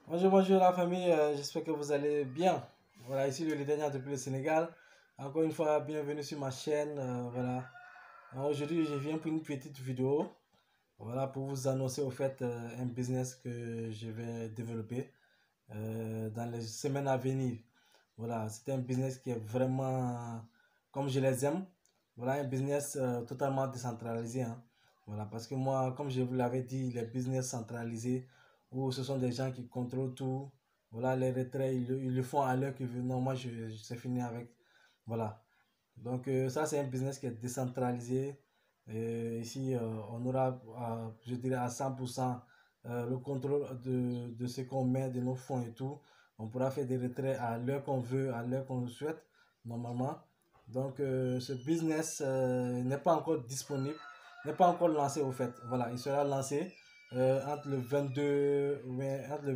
Bonjour la famille, j'espère que vous allez bien. Voilà, ici le leader depuis le Sénégal. Encore une fois, bienvenue sur ma chaîne. Voilà. Alors, aujourd'hui, je viens pour une petite vidéo. Voilà, pour vous annoncer au fait un business que je vais développer dans les semaines à venir. Voilà, c'est un business qui est vraiment comme je les aime. Voilà, un business totalement décentralisé, hein. Voilà, parce que moi, comme je vous l'avais dit, les business centralisés, où ce sont des gens qui contrôlent tout. Voilà, les retraits, ils le font à l'heure qu'ils veulent. Non, moi, je c'est fini avec. Voilà. Donc, ça, c'est un business qui est décentralisé. Et ici, on aura, je dirais, à 100% le contrôle de ce qu'on met, de nos fonds et tout. On pourra faire des retraits à l'heure qu'on veut, à l'heure qu'on le souhaite, normalement. Donc, ce business n'est pas encore disponible, n'est pas encore lancé au fait. Voilà, il sera lancé entre le 22,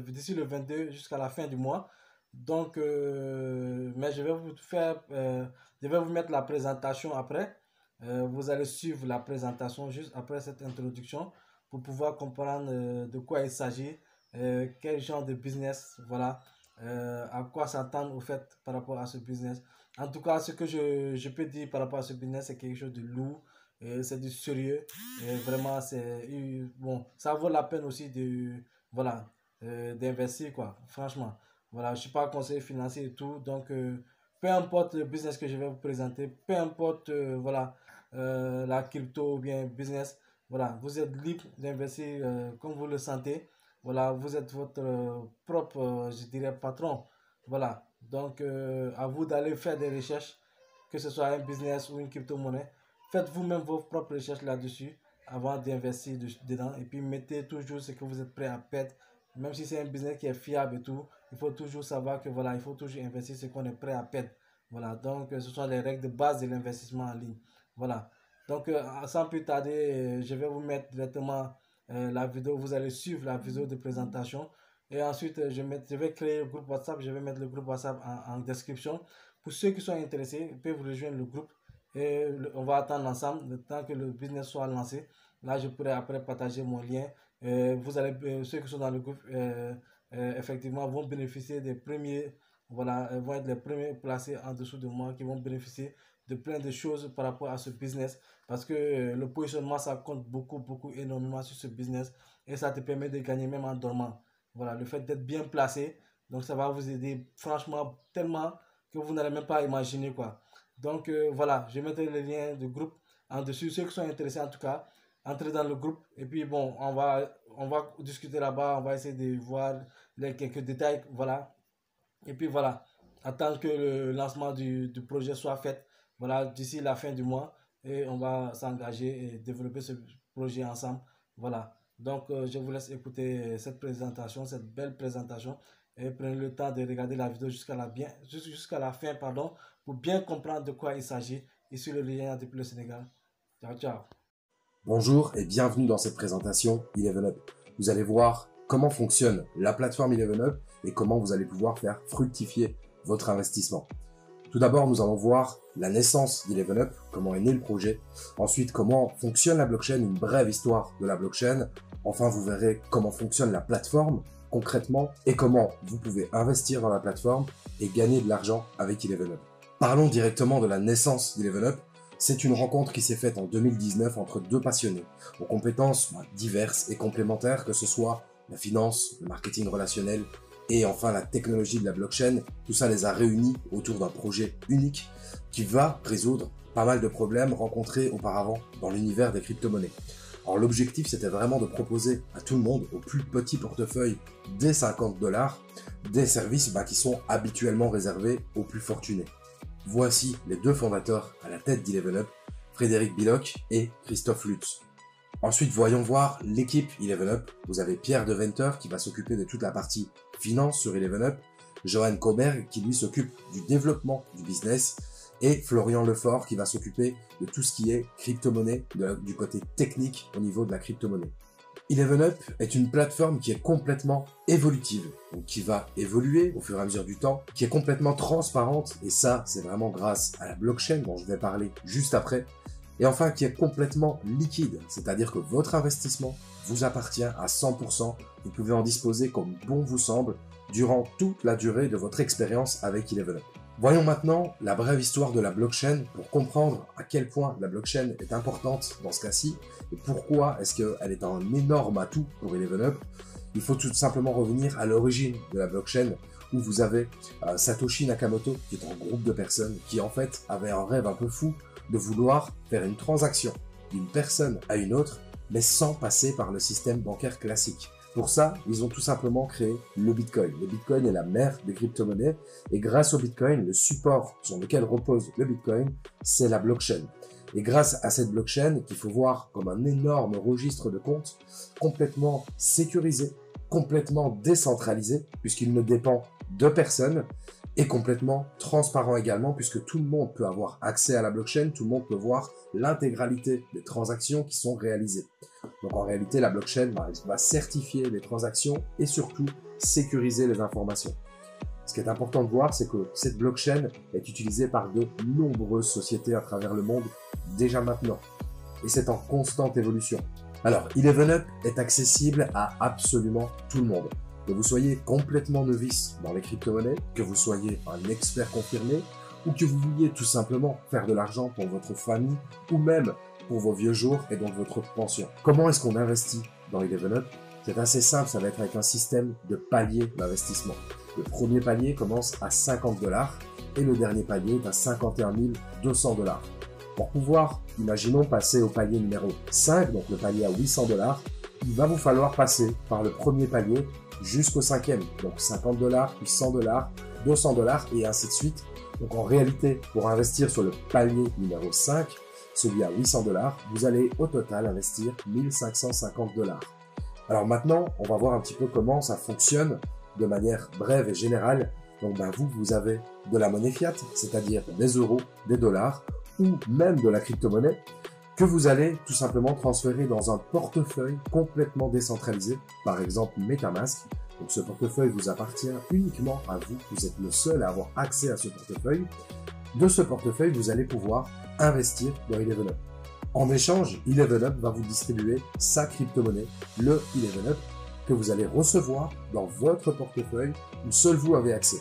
d'ici le 22 jusqu'à la fin du mois. Donc, mais je vais vous mettre la présentation après. Vous allez suivre la présentation juste après cette introduction pour pouvoir comprendre de quoi il s'agit, quel genre de business, voilà, à quoi s'attendre au fait par rapport à ce business. En tout cas, ce que je peux dire par rapport à ce business, c'est quelque chose de lourd, c'est du sérieux, et vraiment, bon, ça vaut la peine aussi voilà, d'investir, quoi, franchement. Voilà, je ne suis pas conseiller financier et tout, donc peu importe le business que je vais vous présenter, peu importe voilà, la crypto ou bien business, voilà, vous êtes libre d'investir comme vous le sentez. Voilà, vous êtes votre propre, je dirais, patron. Voilà, donc à vous d'aller faire des recherches, que ce soit un business ou une crypto-monnaie. Faites vous-même vos propres recherches là-dessus avant d'investir dedans. Et puis mettez toujours ce que vous êtes prêt à perdre. Même si c'est un business qui est fiable et tout, il faut toujours savoir que voilà, il faut toujours investir ce qu'on est prêt à perdre. Voilà, donc ce sont les règles de base de l'investissement en ligne. Voilà, donc sans plus tarder, je vais vous mettre directement la vidéo, vous allez suivre la vidéo de présentation. Et ensuite, je vais créer le groupe WhatsApp, je vais mettre le groupe WhatsApp en description. Pour ceux qui sont intéressés, ils peuvent rejoindre le groupe et on va attendre ensemble le temps que le business soit lancé. Là, je pourrai après partager mon lien. Ceux qui sont dans le groupe, effectivement, vont bénéficier des premiers, voilà, vont être les premiers placés en dessous de moi qui vont bénéficier de plein de choses par rapport à ce business. Parce que le positionnement, ça compte beaucoup, énormément sur ce business. Et ça te permet de gagner même en dormant. Voilà, le fait d'être bien placé. Donc, ça va vous aider franchement tellement que vous n'allez même pas imaginer quoi. Donc, voilà, je mettrai le lien du groupe en dessus. Ceux qui sont intéressés, en tout cas, entrez dans le groupe. Et puis, bon, on va discuter là-bas. On va essayer de voir quelques détails. Voilà. Et puis, voilà, attendre que le lancement du projet soit fait. Voilà, d'ici la fin du mois. Et on va s'engager et développer ce projet ensemble. Voilà. Donc, je vous laisse écouter cette présentation, cette belle présentation. Et prenez le temps de regarder la vidéo jusqu'à la fin, pardon, pour bien comprendre de quoi il s'agit. Ici le lien depuis le Sénégal. Ciao, ciao. Bonjour et bienvenue dans cette présentation Eleven Up. Vous allez voir comment fonctionne la plateforme Eleven Up et comment vous allez pouvoir faire fructifier votre investissement. Tout d'abord, nous allons voir la naissance d'Eleven Up, comment est né le projet. Ensuite, comment fonctionne la blockchain, une brève histoire de la blockchain. Enfin, vous verrez comment fonctionne la plateforme concrètement et comment vous pouvez investir dans la plateforme et gagner de l'argent avec Eleven Up. Parlons directement de la naissance d'Eleven Up. C'est une rencontre qui s'est faite en 2019 entre deux passionnés, aux compétences diverses et complémentaires, que ce soit la finance, le marketing relationnel et enfin la technologie de la blockchain. Tout ça les a réunis autour d'un projet unique qui va résoudre pas mal de problèmes rencontrés auparavant dans l'univers des crypto-monnaies. Alors l'objectif, c'était vraiment de proposer à tout le monde, au plus petit portefeuille, des $50, des services qui sont habituellement réservés aux plus fortunés. Voici les deux fondateurs à la tête d'Eleven Up, Frédéric Biloc et Christophe Lutz. Ensuite, voyons voir l'équipe Eleven Up. Vous avez Pierre Deventer qui va s'occuper de toute la partie finance sur Eleven Up, Johan Coberg qui lui s'occupe du développement du business et Florian Lefort qui va s'occuper de tout ce qui est crypto-monnaie, du côté technique au niveau de la crypto-monnaie. Eleven Up est une plateforme qui est complètement évolutive, donc qui va évoluer au fur et à mesure du temps, qui est complètement transparente, et ça, c'est vraiment grâce à la blockchain dont je vais parler juste après. Et enfin, qui est complètement liquide, c'est-à-dire que votre investissement vous appartient à 100%, vous pouvez en disposer comme bon vous semble durant toute la durée de votre expérience avec Eleven Up. Voyons maintenant la brève histoire de la blockchain pour comprendre à quel point la blockchain est importante dans ce cas-ci et pourquoi est-ce qu'elle est un énorme atout pour Eleven Up. Il faut tout simplement revenir à l'origine de la blockchain où vous avez Satoshi Nakamoto qui est un groupe de personnes qui en fait avaient un rêve un peu fou de vouloir faire une transaction d'une personne à une autre mais sans passer par le système bancaire classique. Pour ça, ils ont tout simplement créé le Bitcoin. Le Bitcoin est la mère des crypto-monnaies et grâce au Bitcoin, le support sur lequel repose le Bitcoin, c'est la blockchain. Et grâce à cette blockchain, qu'il faut voir comme un énorme registre de comptes, complètement sécurisé, complètement décentralisé, puisqu'il ne dépend de personne, et complètement transparent également, puisque tout le monde peut avoir accès à la blockchain, tout le monde peut voir l'intégralité des transactions qui sont réalisées. Donc en réalité, la blockchain va certifier les transactions et surtout sécuriser les informations. Ce qui est important de voir, c'est que cette blockchain est utilisée par de nombreuses sociétés à travers le monde déjà maintenant. Et c'est en constante évolution. Alors, Eleven Up est accessible à absolument tout le monde. Que vous soyez complètement novice dans les crypto-monnaies, que vous soyez un expert confirmé, ou que vous vouliez tout simplement faire de l'argent pour votre famille, ou même pour vos vieux jours et donc votre pension. Comment est-ce qu'on investit dans Eleven Up? C'est assez simple, ça va être avec un système de paliers d'investissement. Le premier palier commence à 50 $ et le dernier palier est à 51 200 $. Pour pouvoir, imaginons, passer au palier numéro 5, donc le palier à 800 $, il va vous falloir passer par le premier palier jusqu'au cinquième, donc 50 $, puis 100 $, 200 $ et ainsi de suite. Donc en réalité, pour investir sur le palier numéro 5, celui à 800 $, vous allez au total investir 1550 $. Alors maintenant, on va voir un petit peu comment ça fonctionne de manière brève et générale. Donc vous avez de la monnaie fiat, c'est-à-dire des euros, des dollars ou même de la crypto-monnaie que vous allez tout simplement transférer dans un portefeuille complètement décentralisé, par exemple MetaMask. Donc ce portefeuille vous appartient uniquement à vous, vous êtes le seul à avoir accès à ce portefeuille. De ce portefeuille, vous allez pouvoir investir dans Eleven Up. En échange, Eleven Up va vous distribuer sa crypto-monnaie, le Eleven Up, que vous allez recevoir dans votre portefeuille où seul vous avez accès.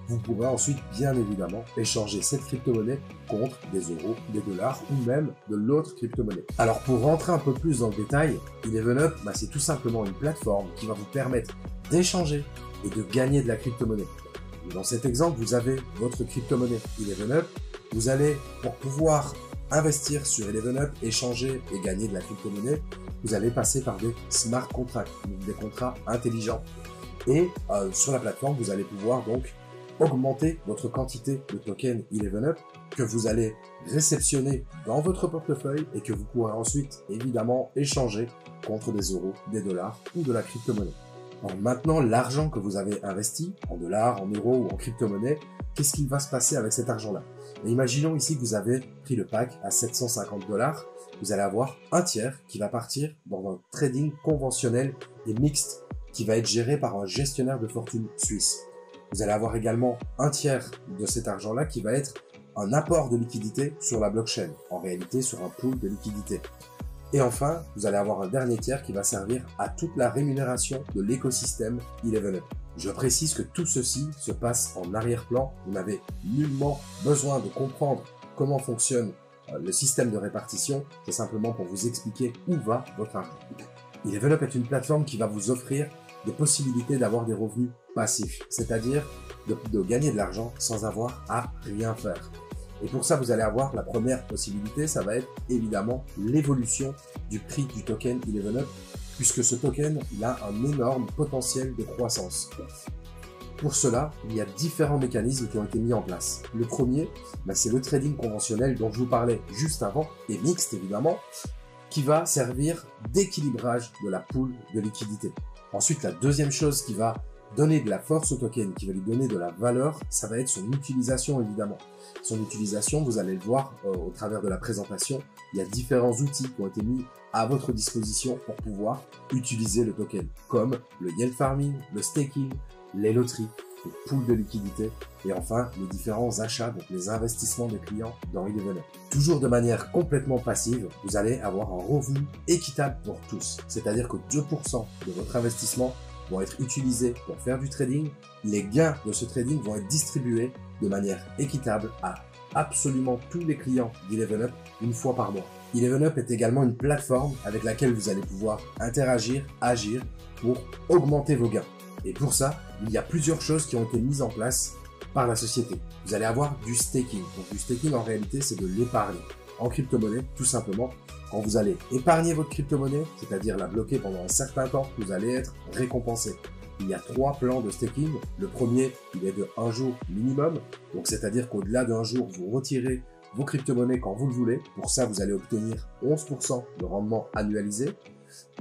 Vous pourrez ensuite, bien évidemment, échanger cette crypto-monnaie contre des euros, des dollars ou même de l'autre crypto-monnaie. Alors pour rentrer un peu plus dans le détail, Eleven Up, c'est tout simplement une plateforme qui va vous permettre d'échanger et de gagner de la crypto-monnaie. Dans cet exemple, vous avez votre crypto-monnaie Eleven Up. Vous allez, pour pouvoir investir sur Eleven Up, échanger et gagner de la crypto-monnaie, vous allez passer par des smart contracts, donc des contrats intelligents. Et sur la plateforme, vous allez pouvoir donc augmenter votre quantité de tokens Eleven Up que vous allez réceptionner dans votre portefeuille et que vous pourrez ensuite évidemment échanger contre des euros, des dollars ou de la crypto-monnaie. Alors maintenant, l'argent que vous avez investi en dollars, en euros ou en crypto-monnaie, qu'est-ce qui va se passer avec cet argent-là? Imaginons ici que vous avez pris le pack à 750 $. Vous allez avoir un tiers qui va partir dans un trading conventionnel et mixte qui va être géré par un gestionnaire de fortune suisse. Vous allez avoir également un tiers de cet argent-là qui va être un apport de liquidité sur la blockchain, en réalité sur un pool de liquidité. Et enfin, vous allez avoir un dernier tiers qui va servir à toute la rémunération de l'écosystème Eleven Up. Je précise que tout ceci se passe en arrière-plan. Vous n'avez nullement besoin de comprendre comment fonctionne le système de répartition. C'est simplement pour vous expliquer où va votre argent. Eleven Up est une plateforme qui va vous offrir des possibilités d'avoir des revenus passifs, c'est-à-dire de gagner de l'argent sans avoir à rien faire. Et pour ça, vous allez avoir la première possibilité, ça va être évidemment l'évolution du prix du token Eleven Up, puisque ce token il a un énorme potentiel de croissance. Pour cela, il y a différents mécanismes qui ont été mis en place. Le premier, c'est le trading conventionnel dont je vous parlais juste avant, et mixte évidemment, qui va servir d'équilibrage de la pool de liquidité. Ensuite, la deuxième chose qui va donner de la force au token, qui va lui donner de la valeur, ça va être son utilisation évidemment. Son utilisation, vous allez le voir au travers de la présentation, il y a différents outils qui ont été mis à votre disposition pour pouvoir utiliser le token, comme le yield farming, le staking, les loteries les pools de liquidité et enfin les différents achats, donc les investissements des clients dans Eleven Up. Toujours de manière complètement passive, vous allez avoir un revenu équitable pour tous. C'est-à-dire que 2% de votre investissement vont être utilisés pour faire du trading. Les gains de ce trading vont être distribués de manière équitable à absolument tous les clients d'Eleven Up une fois par mois. Eleven Up est également une plateforme avec laquelle vous allez pouvoir interagir, agir pour augmenter vos gains. Et pour ça, il y a plusieurs choses qui ont été mises en place par la société. Vous allez avoir du staking. Donc du staking en réalité c'est de l'épargne en crypto-monnaie tout simplement. Quand vous allez épargner votre crypto-monnaie, c'est-à-dire la bloquer pendant un certain temps, vous allez être récompensé. Il y a 3 plans de staking. Le premier, il est de 1 jour minimum. Donc c'est-à-dire qu'au-delà d'un jour, vous retirez vos crypto-monnaies quand vous le voulez. Pour ça, vous allez obtenir 11% de rendement annualisé.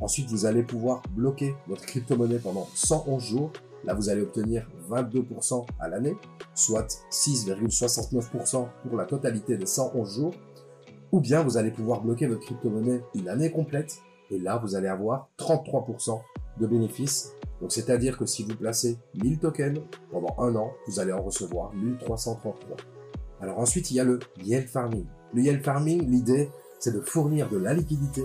Ensuite, vous allez pouvoir bloquer votre crypto-monnaie pendant 111 jours. Là, vous allez obtenir 22% à l'année, soit 6,69% pour la totalité des 111 jours. Ou bien, vous allez pouvoir bloquer votre crypto-monnaie une année complète. Et là, vous allez avoir 33% de bénéfices. Donc, c'est-à-dire que si vous placez 1000 tokens pendant un an, vous allez en recevoir 1333. Alors ensuite, il y a le yield farming. Le yield farming, l'idée, c'est de fournir de la liquidité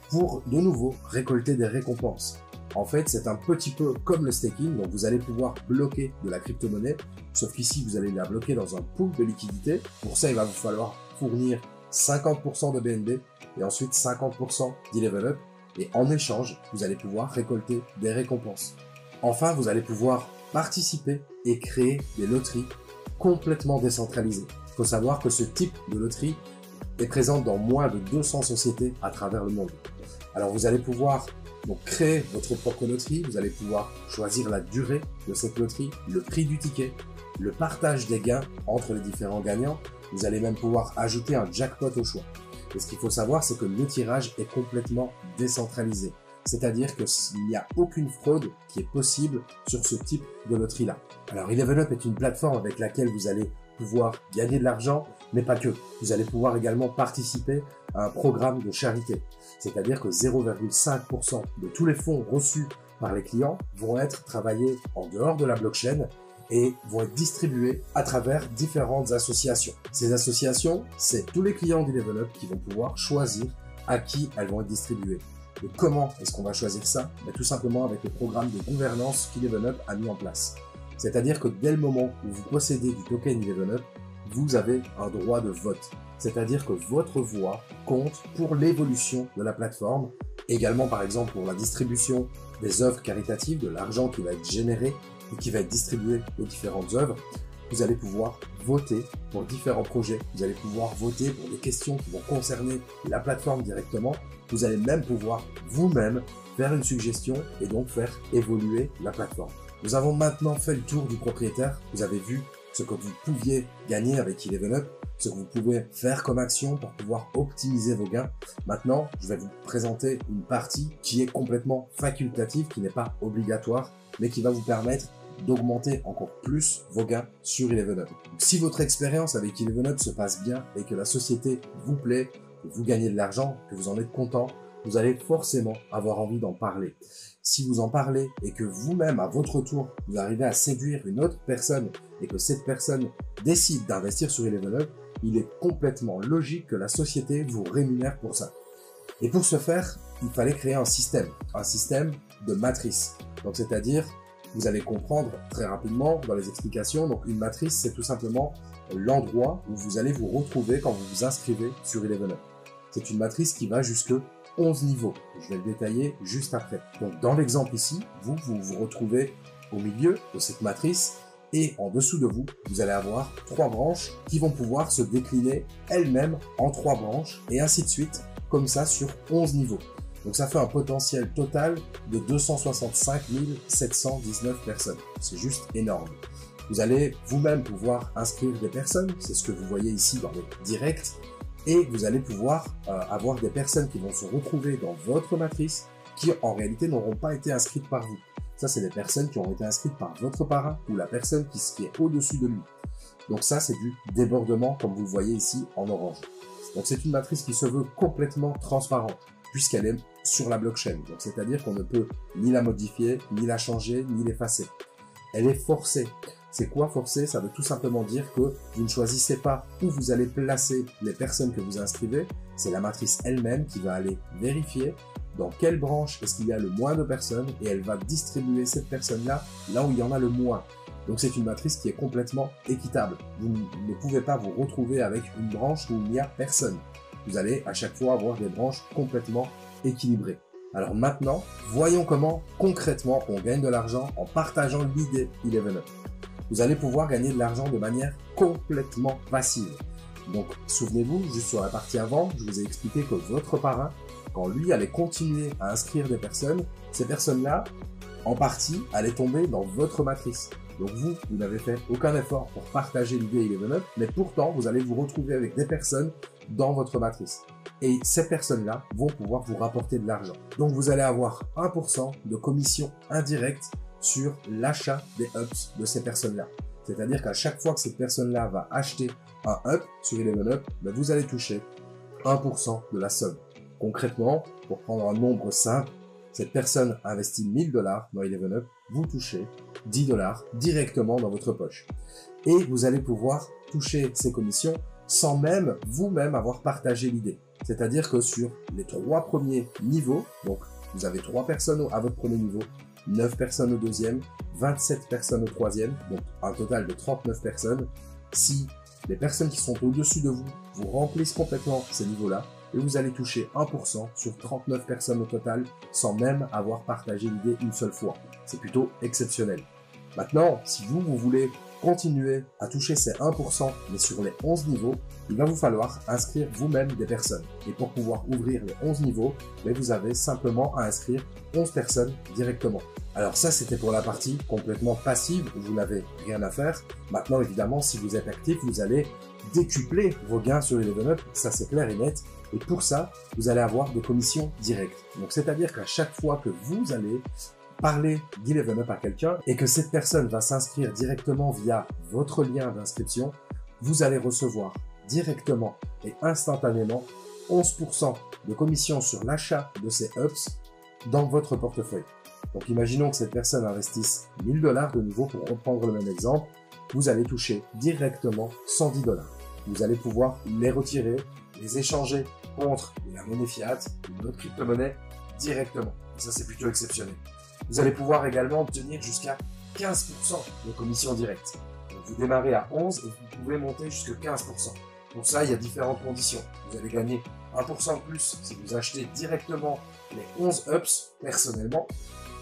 pour de nouveau récolter des récompenses. En fait, c'est un petit peu comme le staking, donc vous allez pouvoir bloquer de la crypto-monnaie, sauf qu'ici, vous allez la bloquer dans un pool de liquidité. Pour ça, il va vous falloir fournir 50% de BNB et ensuite 50% d'Eleven Up. Et en échange, vous allez pouvoir récolter des récompenses. Enfin, vous allez pouvoir participer et créer des loteries complètement décentralisées. Il faut savoir que ce type de loterie est présent dans moins de 200 sociétés à travers le monde. Alors vous allez pouvoir donc créer votre propre loterie, vous allez pouvoir choisir la durée de cette loterie, le prix du ticket, le partage des gains entre les différents gagnants. Vous allez même pouvoir ajouter un jackpot au choix. Et ce qu'il faut savoir, c'est que le tirage est complètement décentralisé. C'est-à-dire qu'il n'y a aucune fraude qui est possible sur ce type de loterie-là. Alors, Eleven Up est une plateforme avec laquelle vous allez pouvoir gagner de l'argent, mais pas que. Vous allez pouvoir également participer à un programme de charité. C'est-à-dire que 0,5% de tous les fonds reçus par les clients vont être travaillés en dehors de la blockchain et vont être distribués à travers différentes associations. Ces associations, c'est tous les clients d'Eleven Up qui vont pouvoir choisir à qui elles vont être distribuées. Et comment est-ce qu'on va choisir ça? Tout simplement avec le programme de gouvernance qu'Eleven Up a mis en place. C'est-à-dire que dès le moment où vous possédez du token Eleven Up, vous avez un droit de vote. C'est-à-dire que votre voix compte pour l'évolution de la plateforme, également par exemple pour la distribution des œuvres caritatives, de l'argent qui va être généré et qui va être distribué aux différentes œuvres. Vous allez pouvoir voter pour différents projets, vous allez pouvoir voter pour des questions qui vont concerner la plateforme directement. Vous allez même pouvoir vous-même faire une suggestion et donc faire évoluer la plateforme. Nous avons maintenant fait le tour du propriétaire. Vous avez vu ce que vous pouviez gagner avec Eleven Up, ce que vous pouvez faire comme action pour pouvoir optimiser vos gains. Maintenant, je vais vous présenter une partie qui est complètement facultative, qui n'est pas obligatoire, mais qui va vous permettre d'augmenter encore plus vos gains sur Eleven Up. Donc, si votre expérience avec Eleven Up se passe bien et que la société vous plaît, que vous gagnez de l'argent, que vous en êtes content, vous allez forcément avoir envie d'en parler. Si vous en parlez et que vous-même, à votre tour, vous arrivez à séduire une autre personne et que cette personne décide d'investir sur Eleven Up, il est complètement logique que la société vous rémunère pour ça. Et pour ce faire, il fallait créer un système de matrice. Donc, c'est-à-dire, vous allez comprendre très rapidement dans les explications. Donc, une matrice, c'est tout simplement l'endroit où vous allez vous retrouver quand vous vous inscrivez sur Eleven Up. C'est une matrice qui va jusque 11 niveaux. Je vais le détailler juste après. Donc, dans l'exemple ici, vous vous retrouvez au milieu de cette matrice et en dessous de vous, vous allez avoir 3 branches qui vont pouvoir se décliner elles-mêmes en 3 branches et ainsi de suite, comme ça sur 11 niveaux. Donc, ça fait un potentiel total de 265 719 personnes. C'est juste énorme. Vous allez vous-même pouvoir inscrire des personnes. C'est ce que vous voyez ici dans le direct. Et vous allez pouvoir avoir des personnes qui vont se retrouver dans votre matrice qui en réalité n'auront pas été inscrites par vous. Ça, c'est des personnes qui ont été inscrites par votre parrain ou la personne qui est au-dessus de lui. Donc ça, c'est du débordement comme vous le voyez ici en orange. Donc c'est une matrice qui se veut complètement transparente puisqu'elle est sur la blockchain. Donc c'est-à-dire qu'on ne peut ni la modifier, ni la changer, ni l'effacer. Elle est forcée. C'est quoi forcer? Ça veut tout simplement dire que vous ne choisissez pas où vous allez placer les personnes que vous inscrivez. C'est la matrice elle-même qui va aller vérifier dans quelle branche est-ce qu'il y a le moins de personnes et elle va distribuer cette personne-là là où il y en a le moins. Donc c'est une matrice qui est complètement équitable. Vous ne pouvez pas vous retrouver avec une branche où il n'y a personne. Vous allez à chaque fois avoir des branches complètement équilibrées. Alors maintenant, voyons comment concrètement on gagne de l'argent en partageant l'idée Eleven Up. Vous allez pouvoir gagner de l'argent de manière complètement passive. Donc souvenez-vous, juste sur la partie avant, je vous ai expliqué que votre parrain, quand lui allait continuer à inscrire des personnes, ces personnes-là, en partie, allaient tomber dans votre matrice. Donc vous n'avez fait aucun effort pour partager l'idée Eleven Up, mais pourtant vous allez vous retrouver avec des personnes dans votre matrice. Et ces personnes-là vont pouvoir vous rapporter de l'argent. Donc vous allez avoir 1% de commission indirecte sur l'achat des ups de ces personnes-là. C'est-à-dire qu'à chaque fois que cette personne-là va acheter un up sur Eleven Up, ben vous allez toucher 1% de la somme. Concrètement, pour prendre un nombre simple, cette personne investit 1000 $ dans Eleven Up, vous touchez 10 $ directement dans votre poche. Et vous allez pouvoir toucher ces commissions sans même vous-même avoir partagé l'idée. C'est-à-dire que sur les 3 premiers niveaux, donc vous avez 3 personnes à votre premier niveau, 9 personnes au deuxième, 27 personnes au troisième, donc un total de 39 personnes. Si les personnes qui sont au-dessus de vous, vous remplissent complètement ces niveaux-là, et vous allez toucher 1% sur 39 personnes au total sans même avoir partagé l'idée une seule fois. C'est plutôt exceptionnel. Maintenant, si vous voulez continuer à toucher ces 1%, mais sur les 11 niveaux, il va vous falloir inscrire vous-même des personnes. Et pour pouvoir ouvrir les 11 niveaux, vous avez simplement à inscrire 11 personnes directement. Alors ça, c'était pour la partie complètement passive, où vous n'avez rien à faire. Maintenant, évidemment, si vous êtes actif, vous allez décupler vos gains sur Eleven Up, ça c'est clair et net. Et pour ça, vous allez avoir des commissions directes. Donc c'est-à-dire qu'à chaque fois que vous allez parler d'Eleven Up à quelqu'un et que cette personne va s'inscrire directement via votre lien d'inscription, vous allez recevoir directement et instantanément 11% de commission sur l'achat de ces ups dans votre portefeuille. Donc imaginons que cette personne investisse 1000 $ de nouveau pour reprendre le même exemple, vous allez toucher directement 110 $. Vous allez pouvoir les retirer, les échanger contre la monnaie fiat, une autre crypto-monnaie directement. Et ça, c'est plutôt exceptionnel. Vous allez pouvoir également obtenir jusqu'à 15% de commission directe. Donc, vous démarrez à 11 et vous pouvez monter jusqu'à 15%. Pour ça, il y a différentes conditions. Vous allez gagner 1% de plus si vous achetez directement les 11 ups personnellement.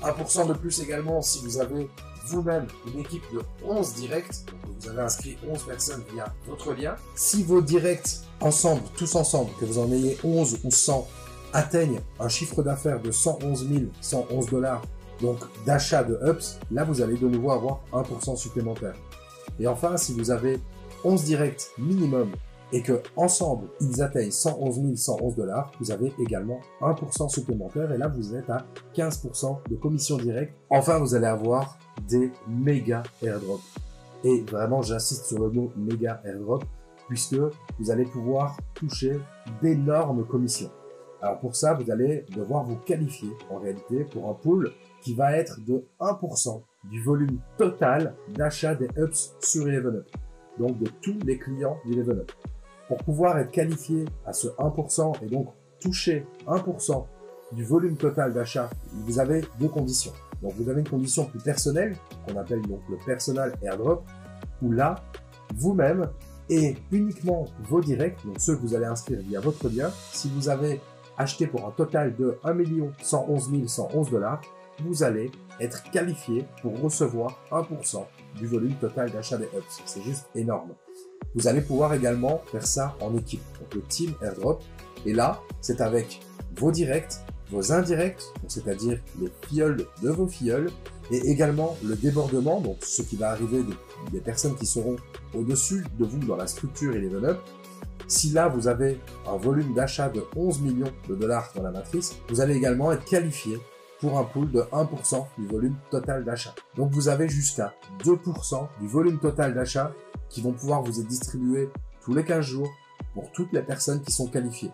1% de plus également si vous avez vous-même une équipe de 11 directs, donc vous avez inscrit 11 personnes via votre lien. Si vos directs ensemble, tous ensemble, que vous en ayez 11 ou 100, atteignent un chiffre d'affaires de 111 111 $, donc d'achat de ups, là vous allez de nouveau avoir 1% supplémentaire. Et enfin, si vous avez 11 directs minimum et que ensemble ils atteignent 111 111 $, vous avez également 1% supplémentaire et là vous êtes à 15% de commission directe. Enfin, vous allez avoir des méga airdrops. Et vraiment, j'insiste sur le mot méga airdrop puisque vous allez pouvoir toucher d'énormes commissions. Alors pour ça, vous allez devoir vous qualifier en réalité pour un pool qui va être de 1% du volume total d'achat des ups sur Eleven Up. Donc de tous les clients d'Eleven Up. Pour pouvoir être qualifié à ce 1% et donc toucher 1% du volume total d'achat, vous avez 2 conditions. Donc vous avez une condition plus personnelle, qu'on appelle donc le personal airdrop, où là, vous-même et uniquement vos directs, donc ceux que vous allez inscrire via votre lien, si vous avez acheté pour un total de 1 111 111 $, vous allez être qualifié pour recevoir 1% du volume total d'achat des ups. C'est juste énorme. Vous allez pouvoir également faire ça en équipe, donc le team airdrop. Et là, c'est avec vos directs, vos indirects, c'est-à-dire les filleuls de vos filleuls, et également le débordement, donc ce qui va arriver des personnes qui seront au-dessus de vous dans la structure Eleven Up. Si là, vous avez un volume d'achat de 11 millions de $ dans la matrice, vous allez également être qualifié pour un pool de 1% du volume total d'achat. Donc vous avez jusqu'à 2% du volume total d'achat qui vont pouvoir vous être distribués tous les 15 jours pour toutes les personnes qui sont qualifiées.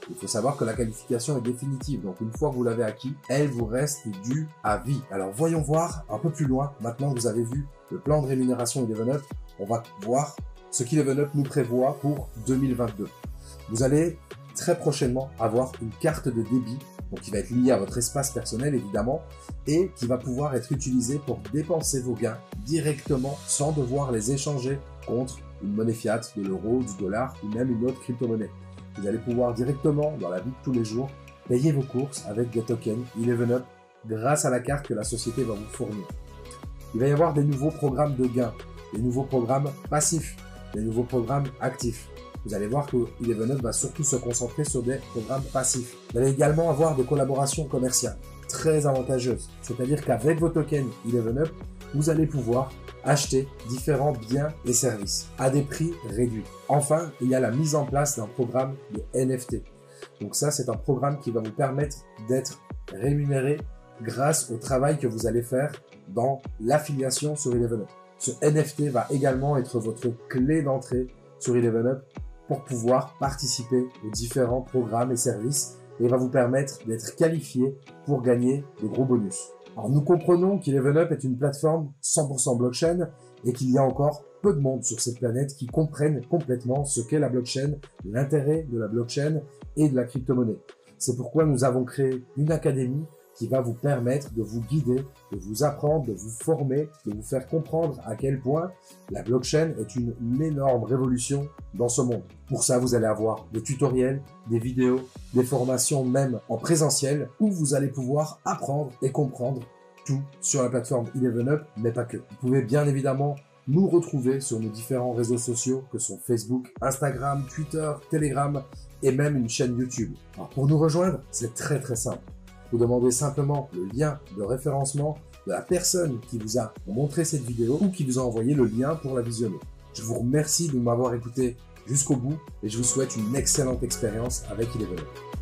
Il faut savoir que la qualification est définitive, donc une fois que vous l'avez acquis, elle vous reste due à vie. Alors voyons voir un peu plus loin, maintenant que vous avez vu le plan de rémunération Eleven Up, on va voir ce qu'Eleven Up nous prévoit pour 2022. Vous allez très prochainement avoir une carte de débit, donc qui va être liée à votre espace personnel évidemment, et qui va pouvoir être utilisée pour dépenser vos gains directement sans devoir les échanger contre une monnaie fiat, de l'euro, du dollar ou même une autre crypto-monnaie. Vous allez pouvoir directement, dans la vie de tous les jours, payer vos courses avec des tokens Eleven Up grâce à la carte que la société va vous fournir. Il va y avoir des nouveaux programmes de gains, des nouveaux programmes passifs, des nouveaux programmes actifs. Vous allez voir que Eleven Up va surtout se concentrer sur des programmes passifs. Vous allez également avoir des collaborations commerciales très avantageuses. C'est-à-dire qu'avec vos tokens Eleven Up, vous allez pouvoir acheter différents biens et services à des prix réduits. Enfin, il y a la mise en place d'un programme de NFT. Donc ça, c'est un programme qui va vous permettre d'être rémunéré grâce au travail que vous allez faire dans l'affiliation sur Eleven Up. Ce NFT va également être votre clé d'entrée sur Eleven Up pour pouvoir participer aux différents programmes et services et va vous permettre d'être qualifié pour gagner de gros bonus. Alors nous comprenons qu'Eleven Up est une plateforme 100% blockchain et qu'il y a encore peu de monde sur cette planète qui comprennent complètement ce qu'est la blockchain, l'intérêt de la blockchain et de la crypto-monnaie. C'est pourquoi nous avons créé une académie qui va vous permettre de vous guider, de vous apprendre, de vous former, de vous faire comprendre à quel point la blockchain est une énorme révolution dans ce monde. Pour ça, vous allez avoir des tutoriels, des vidéos, des formations même en présentiel où vous allez pouvoir apprendre et comprendre tout sur la plateforme Eleven Up, mais pas que. Vous pouvez bien évidemment nous retrouver sur nos différents réseaux sociaux que sont Facebook, Instagram, Twitter, Telegram et même une chaîne YouTube. Alors pour nous rejoindre, c'est très simple. Vous demandez simplement le lien de référencement de la personne qui vous a montré cette vidéo ou qui vous a envoyé le lien pour la visionner. Je vous remercie de m'avoir écouté jusqu'au bout et je vous souhaite une excellente expérience avec Eleven Up.